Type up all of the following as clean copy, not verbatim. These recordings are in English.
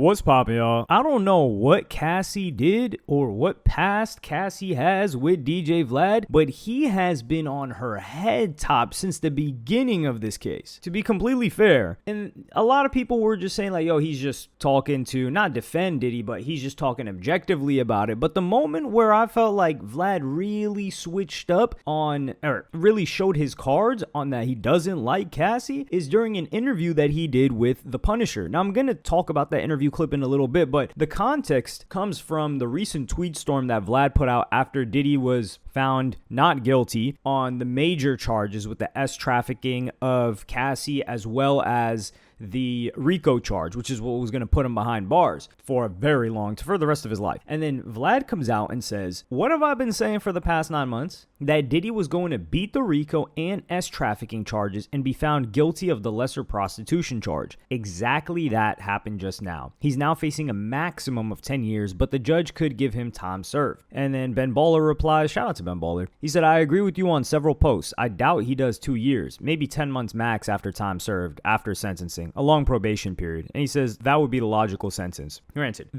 What's poppin', y'all? I don't know what Cassie did or what past Cassie has with DJ Vlad, but he has been on her head top since the beginning of this case, to be completely fair. And a lot of people were just saying like, yo, he's just talking to not defend Diddy, but he's just talking objectively about it. But the moment where I felt like Vlad really switched up on, or really showed his cards on that he doesn't like Cassie, is during an interview that he did with The Punisher. Now, I'm going to talk about that interview clip in a little bit, but the context comes from the recent tweet storm that Vlad put out after Diddy was found not guilty on the major charges with the S trafficking of Cassie, as well as the RICO charge, which is what was going to put him behind bars for the rest of his life. And then Vlad comes out and says, what have I been saying for the past 9 months? That Diddy was going to beat the RICO and S trafficking charges and be found guilty of the lesser prostitution charge. Exactly that happened just now. He's now facing a maximum of 10 years, but the judge could give him time served. And then Ben Baller replies, shout out to Ben Baller. He said, I agree with you on several posts. I doubt he does 2 years, maybe 10 months max after time served, after sentencing. A long probation period. And he says that would be the logical sentence. Granted,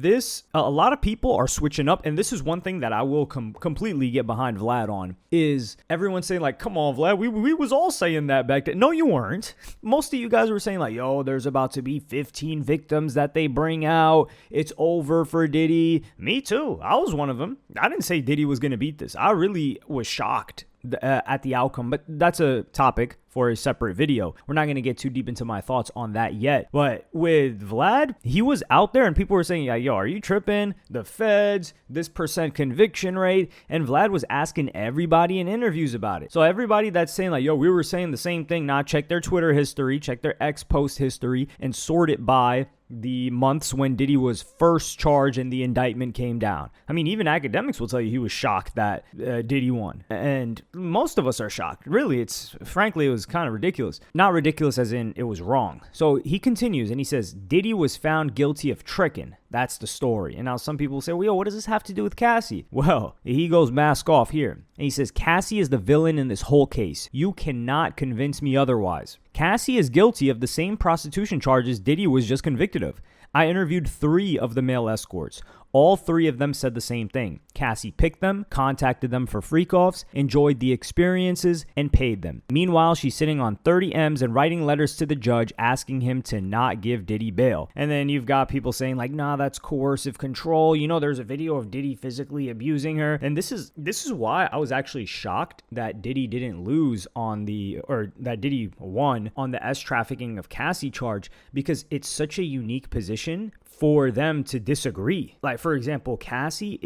a lot of people are switching up, and this is one thing that I will completely get behind Vlad on, is everyone saying like, come on, Vlad, we was all saying that back then. No, you weren't. Most of you guys were saying like, yo, there's about to be 15 victims that they bring out. It's over for Diddy. Me too. I was one of them. I didn't say Diddy was going to beat this. I really was shocked at the outcome, but that's a topic for a separate video. We're not going to get too deep into my thoughts on that yet. But with Vlad, he was out there and people were saying, yeah, yo, are you tripping? The feds, this % conviction rate. And Vlad was asking everybody in interviews about it. So everybody that's saying like, yo, we were saying the same thing. Now check their Twitter history, check their X post history, and sort it by the months when Diddy was first charged and the indictment came down. I mean, even academics will tell you he was shocked that Diddy won. And most of us are shocked. Really, frankly, it was kind of ridiculous. Not ridiculous as in it was wrong. So he continues and he says, Diddy was found guilty of tricking. That's the story. And now some people say, well, yo, what does this have to do with Cassie? Well, he goes mask off here. And he says, Cassie is the villain in this whole case. You cannot convince me otherwise. Cassie is guilty of the same prostitution charges Diddy was just convicted of. I interviewed 3 of the male escorts. All 3 of them said the same thing. Cassie picked them, contacted them for freak-offs, enjoyed the experiences, and paid them. Meanwhile, she's sitting on 30 M's and writing letters to the judge asking him to not give Diddy bail. And then you've got people saying like, nah, that's coercive control. You know, there's a video of Diddy physically abusing her. And this is why I was actually shocked that Diddy didn't lose that Diddy won on the S trafficking of Cassie charge, because it's such a unique position for them to disagree. Like, for example, Cassie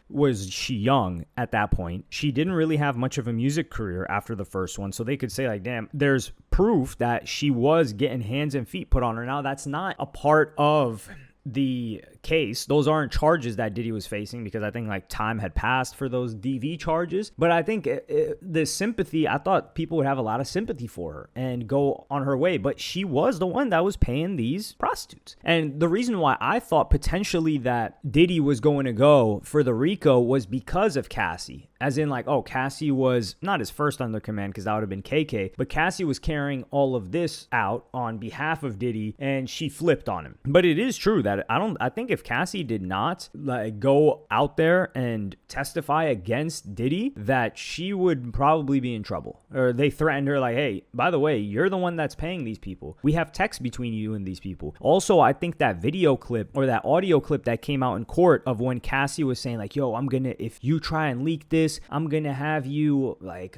was she young at that point. She didn't really have much of a music career after the first one. So they could say like, damn, there's proof that she was getting hands and feet put on her. Now that's not a part of the case. Those aren't charges that Diddy was facing, because I think like time had passed for those DV charges. But I think the sympathy, I thought people would have a lot of sympathy for her and go on her way. But she was the one that was paying these prostitutes. And the reason why I thought potentially that Diddy was going to go for the RICO was because of Cassie. As in like, oh, Cassie was not his first under command, because that would have been KK, but Cassie was carrying all of this out on behalf of Diddy, and she flipped on him. But it is true that I think if Cassie did not like go out there and testify against Diddy, that she would probably be in trouble. Or they threatened her like, hey, by the way, you're the one that's paying these people. We have text between you and these people. Also, I think that video clip or that audio clip that came out in court of when Cassie was saying like, yo, if you try and leak this, I'm gonna have you like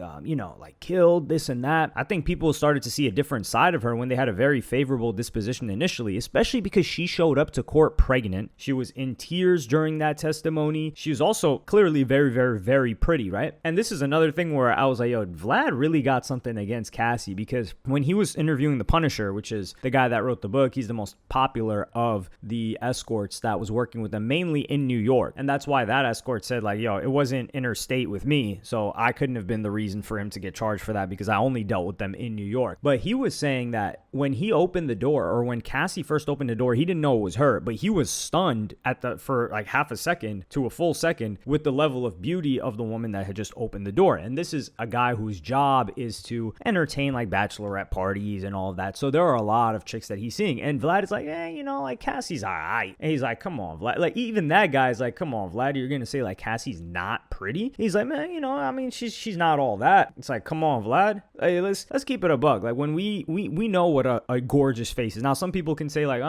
killed, this and that. I think people started to see a different side of her when they had a very favorable disposition initially, especially because she showed up to court pregnant. She was in tears during that testimony. She was also clearly very, very, very pretty, right? And this is another thing where I was like, yo, Vlad really got something against Cassie, because when he was interviewing the Punisher, which is the guy that wrote the book, he's the most popular of the escorts that was working with them, mainly in New York. And that's why that escort said like, yo, it wasn't interstate with me, so I couldn't have been the reason for him to get charged for that, because I only dealt with them in New York. But he was saying that when he opened the door, or when Cassie first opened the door, he didn't know it was her, but he was stunned for like half a second to a full second with the level of beauty of the woman that had just opened the door. And this is a guy whose job is to entertain like bachelorette parties and all of that. So there are a lot of chicks that he's seeing. And Vlad is like, like Cassie's all right. And he's like, come on, Vlad. Like even that guy's like, come on, Vlad, you're going to say like Cassie's not pretty? He's like, man, she's not all that. It's like, come on, Vlad. Hey, let's keep it a buck. Like when we know what a gorgeous face is. Now, some people can say like,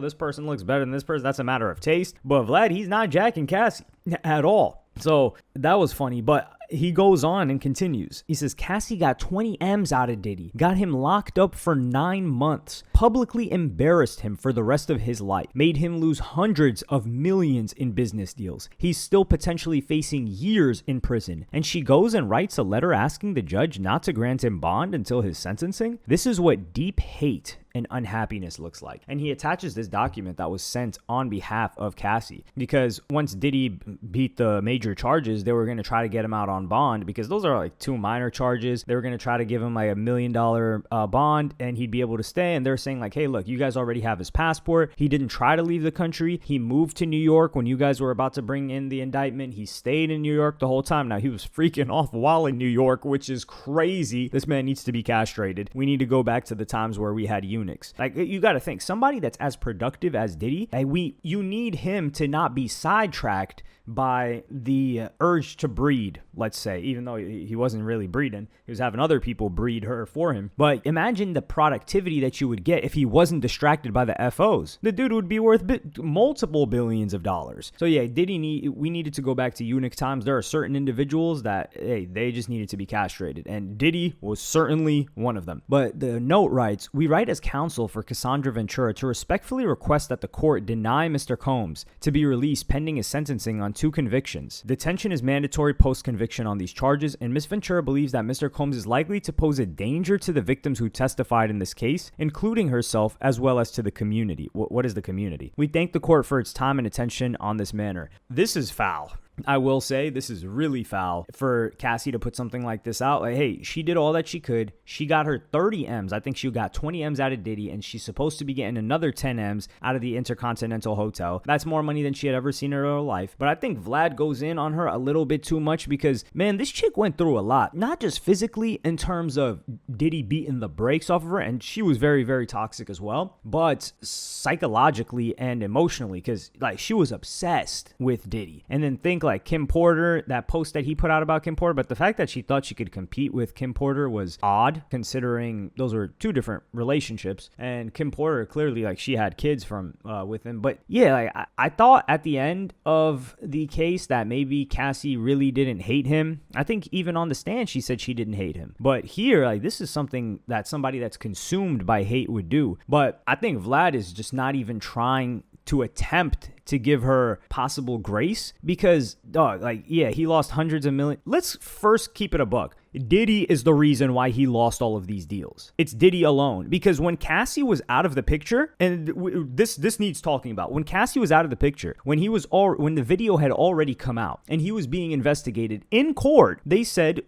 this person looks better than this person. That's a matter of taste. But Vlad, he's not jacking Cassie at all. So that was funny, but he goes on and continues. He says, Cassie got 20 M's out of Diddy, got him locked up for 9 months, publicly embarrassed him for the rest of his life, made him lose hundreds of millions in business deals. He's still potentially facing years in prison. And she goes and writes a letter asking the judge not to grant him bond until his sentencing. This is what deep hate and unhappiness looks like. And he attaches this document that was sent on behalf of Cassie, because once Diddy beat the major charges, they were going to try to get him out on bond, because those are like 2 minor charges. They were going to try to give him like $1 million bond and he'd be able to stay. And they're saying like, hey, look, you guys already have his passport. He didn't try to leave the country. He moved to New York when you guys were about to bring in the indictment. He stayed in New York the whole time. Now he was freaking off while in New York, which is crazy. This man needs to be castrated. We need to go back to the times where we had eunuchs. Like, you got to think, somebody that's as productive as Diddy, you need him to not be sidetracked by the urge to breed, let's say, even though he wasn't really breeding. He was having other people breed her for him. But imagine the productivity that you would get if he wasn't distracted by the FOs. The dude would be worth multiple billions of dollars. So yeah, we needed to go back to eunuch times. There are certain individuals that, hey, they just needed to be castrated. And Diddy was certainly one of them. But the note writes, we write as counsel for Cassandra Ventura to respectfully request that the court deny Mr. Combs to be released pending his sentencing on 2 convictions. Detention is mandatory post-conviction on these charges, and Ms. Ventura believes that Mr. Combs is likely to pose a danger to the victims who testified in this case, including herself, as well as to the community. What is the community? We thank the court for its time and attention on this matter. This is foul. I will say this is really foul for Cassie to put something like this out. Like, hey, she did all that she could. She got her 30 M's. I think she got 20 M's out of Diddy, and she's supposed to be getting another 10 M's out of the Intercontinental Hotel. That's more money than she had ever seen in her life. But I think Vlad goes in on her a little bit too much because, man, this chick went through a lot. Not just physically in terms of Diddy beating the brakes off of her, and she was very, very toxic as well, but psychologically and emotionally, because like she was obsessed with Diddy. And then think like Kim Porter, that post that he put out about Kim Porter, but the fact that she thought she could compete with Kim Porter was odd, considering those were 2 different relationships, and Kim Porter clearly, like, she had kids from with him. But yeah, like, I thought at the end of the case that maybe Cassie really didn't hate him. I think even on the stand she said she didn't hate him, but here, like, this is something that somebody that's consumed by hate would do. But I think Vlad is just not even trying to attempt to give her possible grace, because, dog, like, yeah, he lost hundreds of millions. Let's first keep it a buck. Diddy is the reason why he lost all of these deals. It's Diddy alone. Because when Cassie was out of the picture, and this needs talking about. When Cassie was out of the picture, when the video had already come out and he was being investigated in court, they said,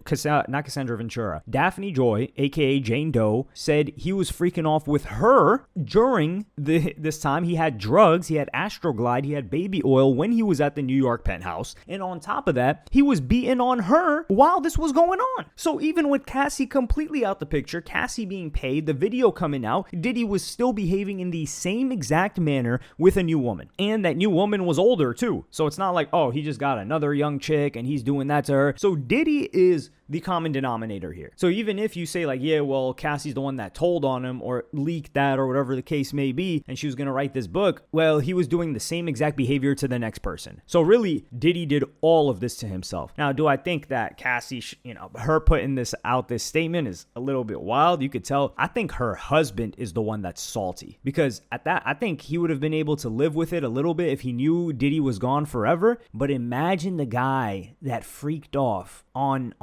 not Cassandra Ventura, Daphne Joy, aka Jane Doe, said he was freaking off with her during this time. He had drugs, he had Astroglide, he had baby oil when he was at the New York penthouse. And on top of that, he was beating on her while this was going on. So even with Cassie completely out the picture, Cassie being paid, the video coming out, Diddy was still behaving in the same exact manner with a new woman. And that new woman was older too. So it's not like, oh, he just got another young chick and he's doing that to her. So Diddy is the common denominator here. So even if you say like, yeah, well, Cassie's the one that told on him or leaked that or whatever the case may be, and she was going to write this book, well, he was doing the same exact behavior to the next person. So really, Diddy did all of this to himself. Now, do I think that Cassie, her putting this statement is a little bit wild? You could tell. I think her husband is the one that's salty, because at that, I think he would have been able to live with it a little bit if he knew Diddy was gone forever. But imagine the guy that freaked off on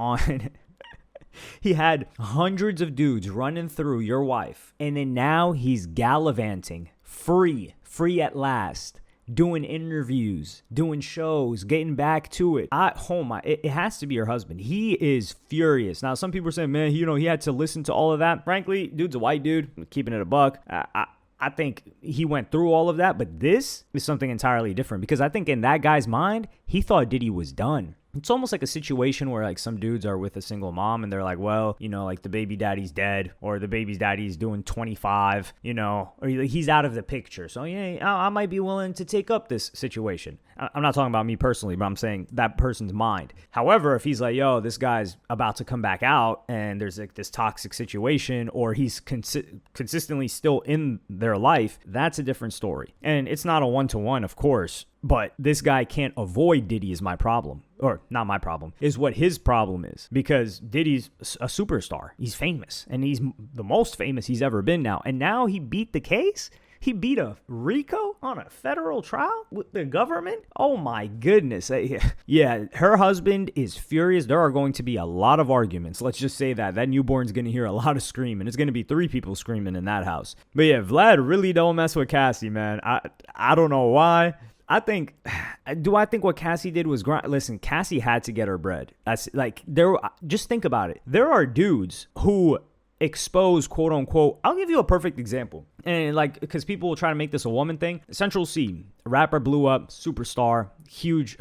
he had hundreds of dudes running through your wife, and then now he's gallivanting free at last, doing interviews, doing shows, getting back to it. It has to be her husband. He is furious. Now, some people are saying, man, he had to listen to all of that. Frankly, dude's a white dude, keeping it a buck. I think he went through all of that, but this is something entirely different because I think in that guy's mind, he thought Diddy was done. It's almost like a situation where like some dudes are with a single mom and they're like, well, you know, like the baby daddy's dead or the baby's daddy's doing 25, you know, or he's out of the picture. So yeah, I might be willing to take up this situation. I'm not talking about me personally, but I'm saying that person's mind. However, if he's like, yo, this guy's about to come back out and there's like this toxic situation or he's consistently still in their life, that's a different story. And it's not a one-to-one, of course. But this guy can't avoid Diddy is my problem. Or not my problem, is what his problem is. Because Diddy's a superstar. He's famous. And he's the most famous he's ever been now. And now he beat the case? He beat a RICO on a federal trial with the government? Oh my goodness. Yeah, her husband is furious. There are going to be a lot of arguments. Let's just say that. That newborn's going to hear a lot of screaming. It's going to be 3 people screaming in that house. But yeah, Vlad really don't mess with Cassie, man. I don't know why. I think what Cassie did was listen, Cassie had to get her bread. That's like, just think about it. There are dudes who expose, quote unquote, I'll give you a perfect example. And like, because people will try to make this a woman thing. Central C, rapper, blew up, superstar, huge,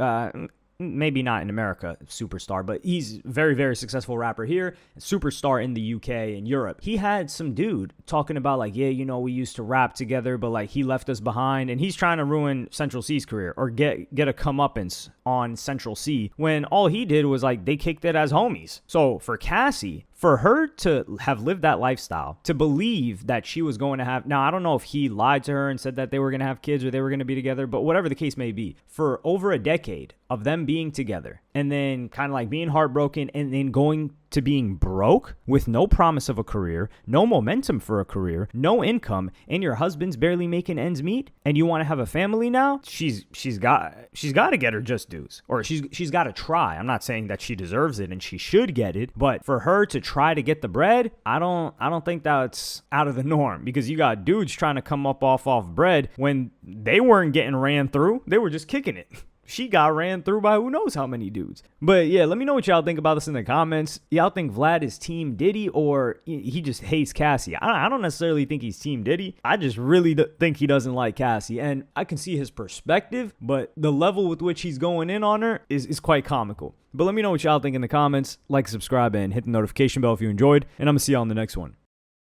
maybe not in America, superstar, but he's very, very successful rapper here, superstar in the UK and Europe. He had some dude talking about like, yeah, you know, we used to rap together, but like he left us behind, and he's trying to ruin Central C's career or get a comeuppance on Central C when all he did was like they kicked it as homies. So for Cassie, for her to have lived that lifestyle, to believe that she was going to have, now I don't know if he lied to her and said that they were going to have kids or they were going to be together, but whatever the case may be, for over a decade of them being together and then kind of like being heartbroken and then going to being broke with no promise of a career, no momentum for a career, no income, and your husband's barely making ends meet, and you want to have a family now, she's got to get her just dues, or she's got to try. I'm not saying that she deserves it and she should get it, but for her to try to get the bread, I don't think that's out of the norm, because you got dudes trying to come up off bread when they weren't getting ran through, they were just kicking it. She got ran through by who knows how many dudes. But yeah, let me know what y'all think about this in the comments. Y'all think Vlad is Team Diddy or he just hates Cassie? I don't necessarily think he's Team Diddy. I just really think he doesn't like Cassie. And I can see his perspective, but the level with which he's going in on her is quite comical. But let me know what y'all think in the comments. Like, subscribe, and hit the notification bell if you enjoyed. And I'm going to see y'all in the next one.